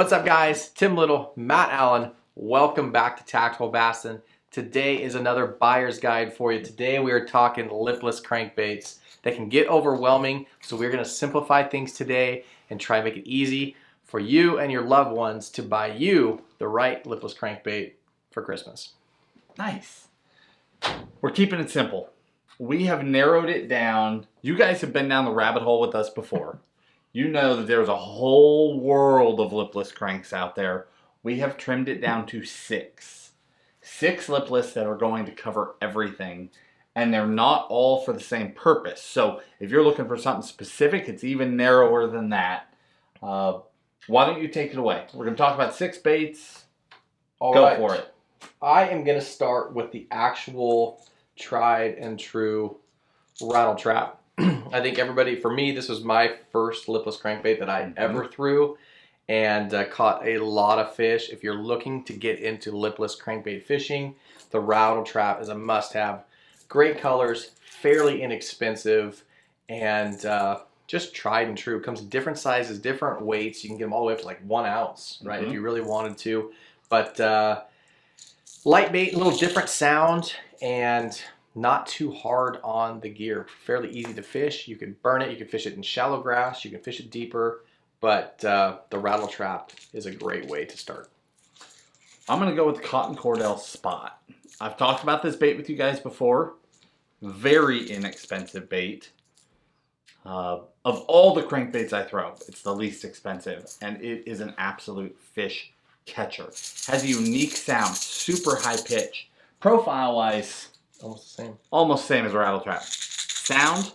What's up, guys? Tim Little, Matt Allen. Welcome back to Tactical Bassin. Today is another buyer's guide for you. Today we are talking lipless crankbaits. They can get overwhelming, so we're going to simplify things today and try and make it easy for you and your loved ones to buy you the right lipless crankbait for Christmas. Nice. We're keeping it simple. We have narrowed it down. You guys have been down the rabbit hole with us before. You know that there's a whole world of lipless cranks out there. We have trimmed it down to six. Six lipless that are going to cover everything. And they're not all for the same purpose. So if you're looking for something specific, it's even narrower than that. Why don't you take it away? We're going to talk about six baits. Go for it. I am going to start with the actual tried and true Rattle Trap. I think everybody, for me, this was my first lipless crankbait that I ever threw and caught a lot of fish. If you're looking to get into lipless crankbait fishing, the Rattle Trap is a must-have. Great colors, fairly inexpensive, and just tried and true. It comes in different sizes, different weights. You can get them all the way up to like 1 ounce, right, if you really wanted to. But light bait, a little different sound, and not too hard on the gear. Fairly easy to fish. You can burn it. You can fish it in shallow grass. You can fish it deeper. But the Rattle Trap is a great way to start. I'm going to go with the Cotton Cordell Spot. I've talked about this bait with you guys before. Very inexpensive bait. Of all the crankbaits I throw, it's the least expensive. And it is an absolute fish catcher. Has a unique sound. Super high pitch. Profile-wise, almost the same. Almost same as a Rattle Trap. Sound,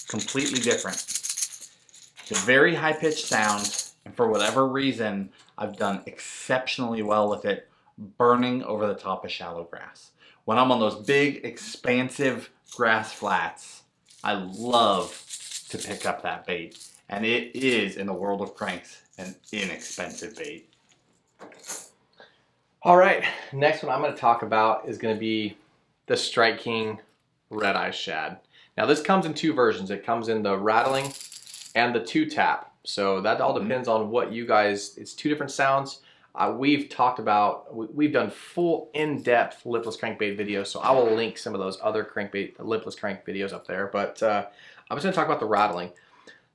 completely different. It's a very high-pitched sound, and for whatever reason, I've done exceptionally well with it burning over the top of shallow grass. When I'm on those big, expansive grass flats, I love to pick up that bait. And it is, in the world of cranks, an inexpensive bait. All right, next one I'm going to talk about is going to be the Strike King Redeye Shad. Now this comes in two versions. It comes in the rattling and the 2-tap. So that all depends on what you guys, it's two different sounds. We've talked about, we've done full in-depth lipless crankbait videos, so I will link some of those other crankbait, lipless crank videos up there. But I'm just going to talk about the rattling.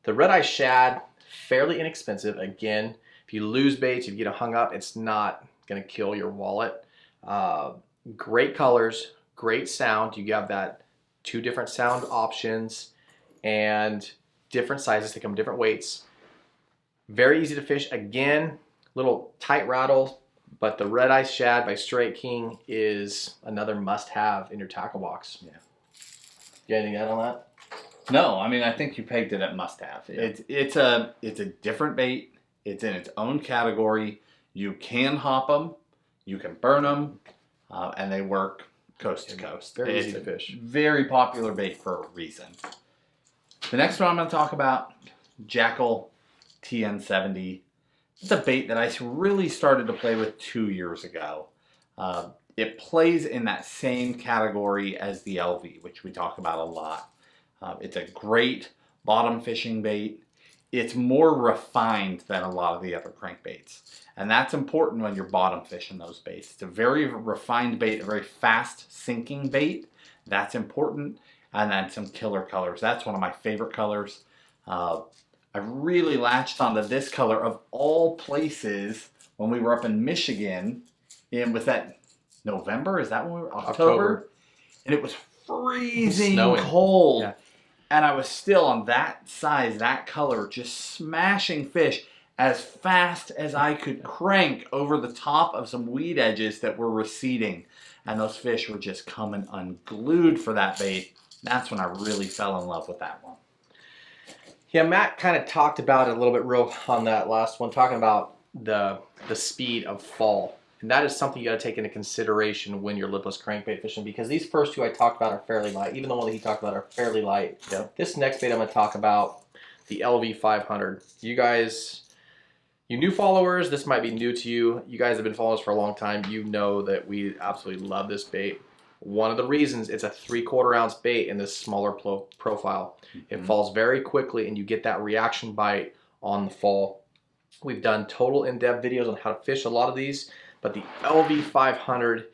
The Redeye Shad, fairly inexpensive. Again, if you lose baits, if you get hung up, it's not going to kill your wallet. Great colors, great sound. You have that two different sound options and different sizes. They come in different weights. Very easy to fish. Again, little tight rattle, but the Redeye Shad by Strike King is another must-have in your tackle box. Yeah. You got anything to add on that? No, I mean, I think you pegged it at must-have. Yeah. It's a different bait. It's in its own category. You can hop them, you can burn them, and they work coast to coast. Very easy to fish. Very popular bait for a reason. The next one I'm going to talk about, Jackal TN70. It's a bait that I really started to play with 2 years ago. It plays in that same category as the LV, which we talk about a lot. It's a great bottom fishing bait. It's more refined than a lot of the other crankbaits. And that's important when you're bottom fishing those baits. It's a very refined bait, a very fast sinking bait. That's important. And then some killer colors. That's one of my favorite colors. I really latched onto this color of all places when we were up in Michigan. And was that November? Is that when we were? October. And it was freezing cold. Yeah. And I was still on that size, that color, just smashing fish as fast as I could crank over the top of some weed edges that were receding. And those fish were just coming unglued for that bait. That's when I really fell in love with that one. Yeah, Matt kind of talked about it a little bit real on that last one, talking about the speed of fall. And that is something you got to take into consideration when you're lipless crankbait fishing, because these first two I talked about are fairly light. Even the one that he talked about are fairly light. Yep. This next bait I'm going to talk about, the LV 500. You guys, you new followers, this might be new to you. You guys have been following us for a long time. You know that we absolutely love this bait. One of the reasons, it's a 3/4 ounce bait in this smaller profile. It falls very quickly and you get that reaction bite on the fall. We've done total in-depth videos on how to fish a lot of these, but the LV500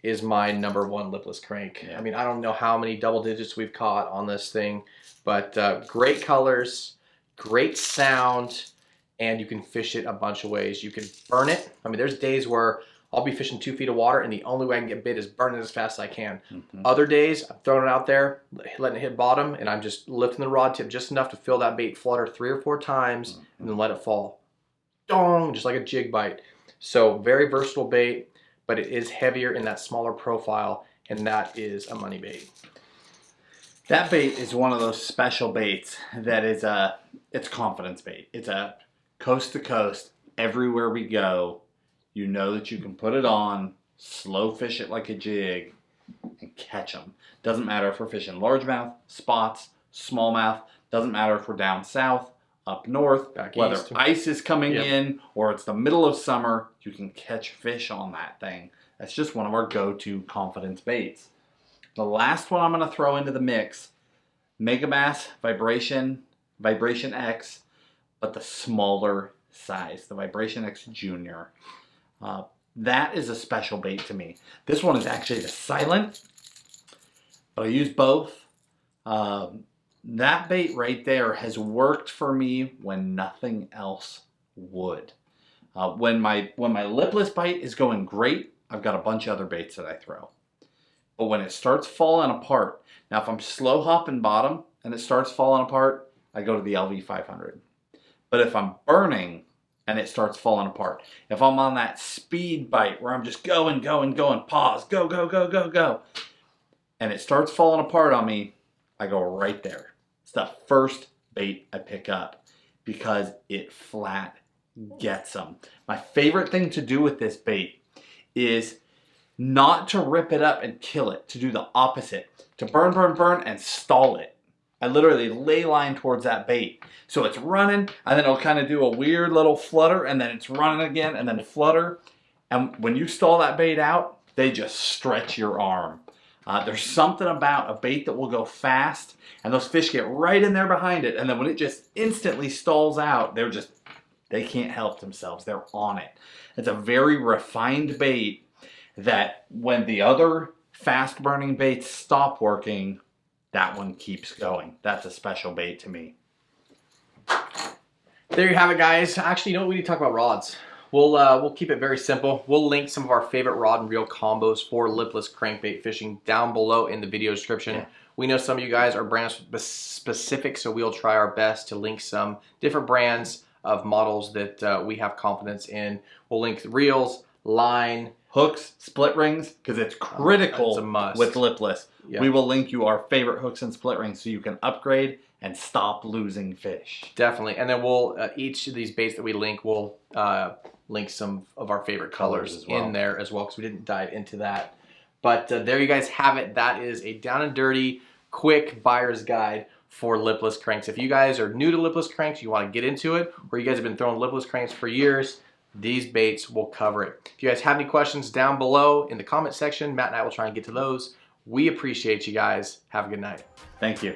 is my #1 lipless crank. Yeah. I mean, I don't know how many double digits we've caught on this thing, but great colors, great sound, and you can fish it a bunch of ways. You can burn it. I mean, there's days where I'll be fishing 2 feet of water and the only way I can get bit is burn it as fast as I can. Other days, I'm throwing it out there, letting it hit bottom, and I'm just lifting the rod tip just enough to feel that bait flutter 3 or 4 times and then let it fall. Dong, just like a jig bite. So very versatile bait, but it is heavier in that smaller profile, and that is a money bait. That bait is one of those special baits that is it's confidence bait. It's a coast to coast, everywhere we go, you know that you can put it on, slow fish it like a jig, and catch them. Doesn't matter if we're fishing largemouth, spots, smallmouth, doesn't matter if we're down south, up north, Back whether east. ice is coming Yep. in or it's the middle of summer, you can catch fish on that thing. That's just one of our go-to confidence baits. The last one I'm going to throw into the mix, Megabass Vibration X, but the smaller size, the Vibration X Junior. That is a special bait to me. This one is actually the silent, but I use both. That bait right there has worked for me when nothing else would. When my lipless bite is going great, I've got a bunch of other baits that I throw. But when it starts falling apart, now if I'm slow hopping bottom and it starts falling apart, I go to the LV500. But if I'm burning and it starts falling apart, if I'm on that speed bite where I'm just going, pause, go, and it starts falling apart on me, I go right there. It's the first bait I pick up because it flat gets them. My favorite thing to do with this bait is not to rip it up and kill it, to do the opposite, to burn, and stall it. I literally lay line towards that bait. So it's running, and then it'll kind of do a weird little flutter, and then it's running again, and then flutter. And when you stall that bait out, they just stretch your arm. There's something about a bait that will go fast, and those fish get right in there behind it, and then when it just instantly stalls out, they can't help themselves. They're on it. It's a very refined bait that when the other fast-burning baits stop working, that one keeps going. That's a special bait to me. There you have it, guys. Actually, you know what? We need to talk about rods. We'll keep it very simple. We'll link some of our favorite rod and reel combos for lipless crankbait fishing down below in the video description. Yeah. We know some of you guys are brand specific, so we'll try our best to link some different brands of models that we have confidence in. We'll link the reels, line, hooks, split rings, because it's critical it's a must. with lipless. Yeah. We will link you our favorite hooks and split rings so you can upgrade and stop losing fish. Definitely. And then we'll, each of these baits that we link, we'll link some of our favorite colors as well in there as well, because we didn't dive into that. But there you guys have it. That is a down and dirty, quick buyer's guide for lipless cranks. If you guys are new to lipless cranks, you want to get into it, or you guys have been throwing lipless cranks for years, these baits will cover it. If you guys have any questions down below in the comment section, Matt and I will try and get to those. We appreciate you guys. Have a good night. Thank you.